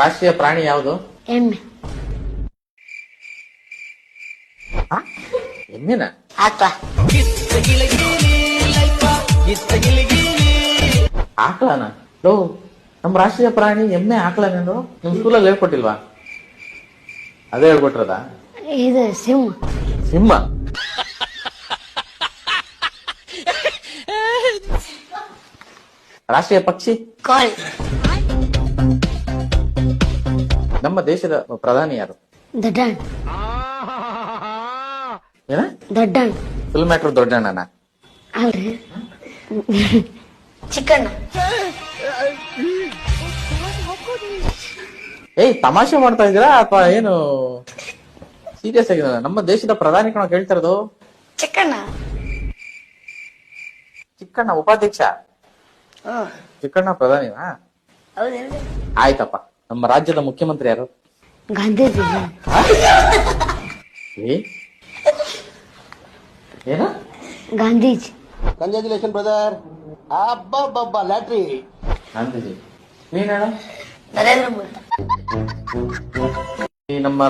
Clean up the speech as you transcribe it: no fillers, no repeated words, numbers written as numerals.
ರಾಷ್ಟ್ರೀಯ ಪ್ರಾಣಿ ಯಾವುದು? ಎಮ್ಮೆ. ಎಮ್ಮಿನ ಆಕಳ. ಆಕಳನ? ಲೋ, ನಮ್ಮ ರಾಷ್ಟ್ರೀಯ ಪ್ರಾಣಿ ಎಮ್ಮೆ ಆಕಳನೇನು? ನಿಮ್ ಸ್ಕೂಲಲ್ಲಿ ಹೇಳ್ಕೊಟ್ಟಿಲ್ವಾ? ಅದೇ ಹೇಳ್ಕೊಟ್ರದ? ಇದು ಸಿಂಹ. ಸಿಂಹ? ರಾಷ್ಟ್ರೀಯ ಪಕ್ಷಿ? ಕೋಳಿ. ನಮ್ಮ ದೇಶದ ಪ್ರಧಾನಿ ಯಾರು? ದೊಡ್ಡಣ್ಣ. ಏನ? ದೊಡ್ಡಣ್ಣ. ಫಿಲ್ಮ್ ಆಕ್ಟರ್ ದೊಡ್ಡಣ್ಣನ? ಅಲ್ರಿ, ಚಿಕ್ಕಣ್ಣ. ಏಯ್, ತಮಾಷೆ ಮಾಡ್ತಾ ಇದೀರಾ ಅಥವಾ ಏನು ಸೀರಿಯಸ್ ಆಗಿದೆ? ನಮ್ಮ ದೇಶದ ಪ್ರಧಾನಿ ಕಣ ಕೇಳ್ತಾ ಇರೋದು. ಚಿಕ್ಕಣ್ಣ. ಚಿಕ್ಕಣ್ಣ ಉಪಾಧ್ಯಕ್ಷ? ಚಿಕ್ಕಣ್ಣ ಪ್ರಧಾನಿನಾ? ಹೌದೇನ್ರಿ? ಆಯ್ತಪ್ಪ. ನಮ್ಮ ರಾಜ್ಯದ ಮುಖ್ಯಮಂತ್ರಿ ಯಾರು? ಗಾಂಧೀಜಿ. ಏನ? ಗಾಂಧೀಜಿ. Congratulation brother. ಅಬ್ಬಬ್ಬಬ್ಬ ಲ್ಯಾಟ್ರಿ. ಗಾಂಧೀಜಿ. ನೀನ್ ಹೇಳ? ನರೇಂದ್ರ ಮೋದಿ. ಈ ನಮ್ಮ